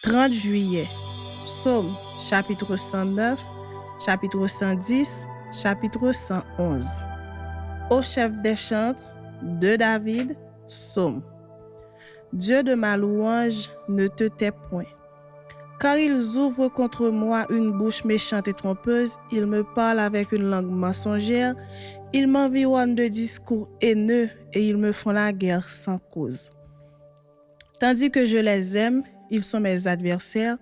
30 juillet, Psaume, chapitre 109, chapitre 110, chapitre 111. Au chef des chantres, de David, Psaume. Dieu de ma louange, ne te tais point. Car ils ouvrent contre moi une bouche méchante et trompeuse, ils me parlent avec une langue mensongère, ils m'environnent de discours haineux et ils me font la guerre sans cause. Tandis que je les aime, ils sont mes adversaires,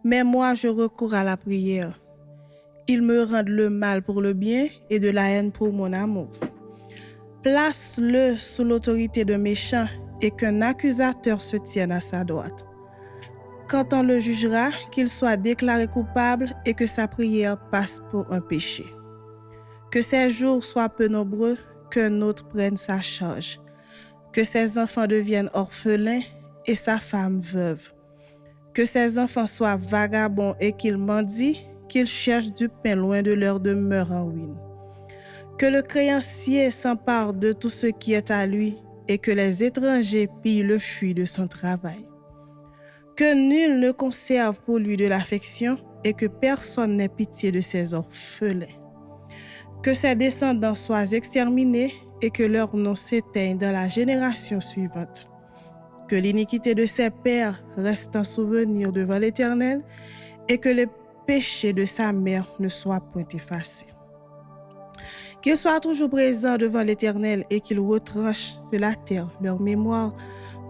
mais moi je recours à la prière. Ils me rendent le mal pour le bien et de la haine pour mon amour. Place-le sous l'autorité de méchants et qu'un accusateur se tienne à sa droite. Quand on le jugera, qu'il soit déclaré coupable et que sa prière passe pour un péché. Que ses jours soient peu nombreux, qu'un autre prenne sa charge. Que ses enfants deviennent orphelins et sa femme veuve. Que ses enfants soient vagabonds et qu'ils mendient, qu'ils cherchent du pain loin de leur demeure en ruine. Que le créancier s'empare de tout ce qui est à lui et que les étrangers pillent le fruit de son travail. Que nul ne conserve pour lui de l'affection et que personne n'ait pitié de ses orphelins. Que ses descendants soient exterminés et que leur nom s'éteigne dans la génération suivante. Que l'iniquité de ses pères reste en souvenir devant l'Éternel et que le péché de sa mère ne soit point effacé. Qu'ils soient toujours présents devant l'Éternel et qu'ils retranchent de la terre leur mémoire,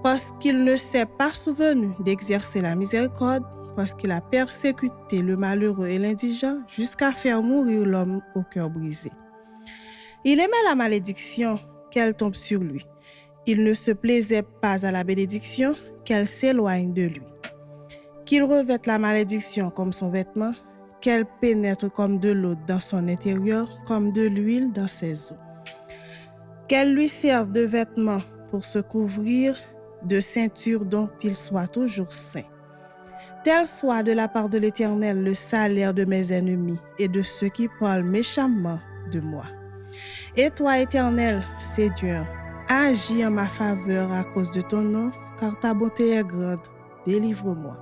parce qu'il ne s'est pas souvenu d'exercer la miséricorde, parce qu'il a persécuté le malheureux et l'indigent jusqu'à faire mourir l'homme au cœur brisé. Il aimait la malédiction, qu'elle tombe sur lui. Il ne se plaisait pas à la bénédiction, qu'elle s'éloigne de lui. Qu'il revête la malédiction comme son vêtement, qu'elle pénètre comme de l'eau dans son intérieur, comme de l'huile dans ses os. Qu'elle lui serve de vêtement pour se couvrir, de ceinture dont il soit toujours saint. Tel soit de la part de l'Éternel le salaire de mes ennemis et de ceux qui parlent méchamment de moi. Et toi, Éternel, Seigneur, agis en ma faveur à cause de ton nom, car ta bonté est grande. Délivre-moi.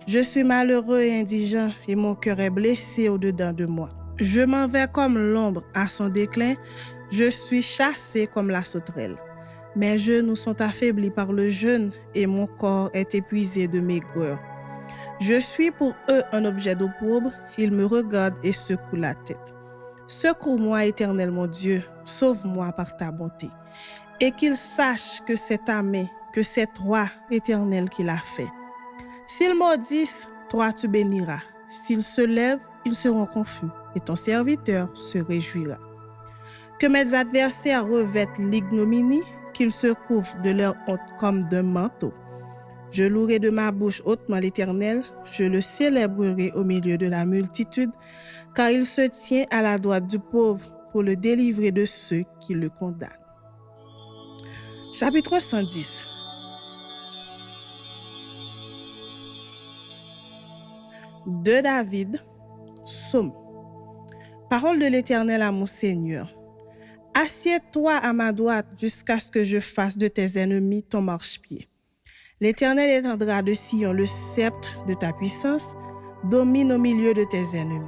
Je suis malheureux et indigent, et mon cœur est blessé au-dedans de moi. Je m'en vais comme l'ombre à son déclin, je suis chassé comme la sauterelle. Mes genoux sont affaiblis par le jeûne, et mon corps est épuisé de maigreur. Je suis pour eux un objet d'opprobre, ils me regardent et secouent la tête. Secours-moi, Éternel mon Dieu, sauve-moi par ta bonté. Et qu'ils sachent que c'est ta main, que c'est toi, Éternel, qui l'a fait. S'ils maudissent, toi tu béniras. S'ils se lèvent, ils seront confus, et ton serviteur se réjouira. Que mes adversaires revêtent l'ignominie, qu'ils se couvrent de leur honte comme d'un manteau. Je louerai de ma bouche hautement l'Éternel, je le célébrerai au milieu de la multitude, car il se tient à la droite du pauvre pour le délivrer de ceux qui le condamnent. Chapitre 110. De David, Psaume. Parole de l'Éternel à mon Seigneur. Assieds-toi à ma droite jusqu'à ce que je fasse de tes ennemis ton marchepied. L'Éternel étendra de Sion le sceptre de ta puissance, domine au milieu de tes ennemis.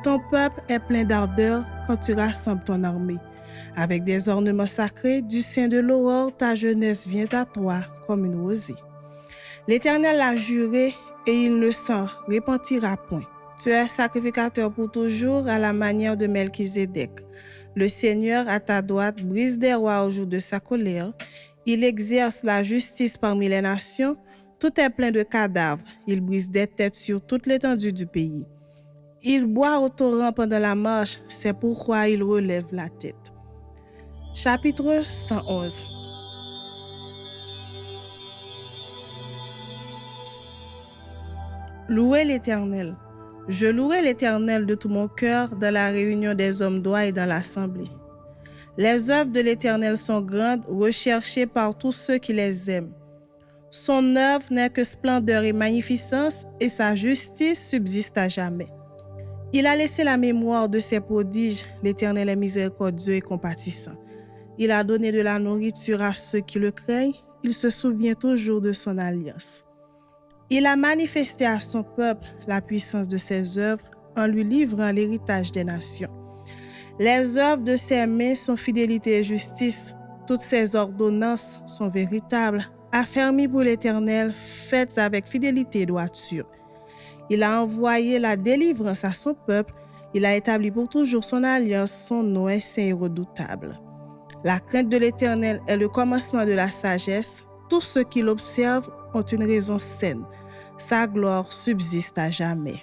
Ton peuple est plein d'ardeur quand tu rassembles ton armée. Avec des ornements sacrés, du sein de l'aurore, ta jeunesse vient à toi comme une rosée. L'Éternel l'a juré et il ne s'en repentira point. Tu es sacrificateur pour toujours à la manière de Melchizedek. Le Seigneur à ta droite brise des rois au jour de sa colère. Il exerce la justice parmi les nations. Tout est plein de cadavres. Il brise des têtes sur toute l'étendue du pays. Il boit au torrent pendant la marche. C'est pourquoi il relève la tête. Chapitre 111. Louez l'Éternel. Je louerai l'Éternel de tout mon cœur dans la réunion des hommes droits et dans l'assemblée. Les œuvres de l'Éternel sont grandes, recherchées par tous ceux qui les aiment. Son œuvre n'est que splendeur et magnificence, et sa justice subsiste à jamais. Il a laissé la mémoire de ses prodiges, l'Éternel est miséricordieux et compatissant. Il a donné de la nourriture à ceux qui le craignent, il se souvient toujours de son alliance. Il a manifesté à son peuple la puissance de ses œuvres en lui livrant l'héritage des nations. Les œuvres de ses mains sont fidélité et justice. Toutes ses ordonnances sont véritables, affermies pour l'Éternel, faites avec fidélité et droiture. Il a envoyé la délivrance à son peuple. Il a établi pour toujours son alliance. Son nom est saint et redoutable. La crainte de l'Éternel est le commencement de la sagesse. Tous ceux qui l'observent ont une raison saine. Sa gloire subsiste à jamais.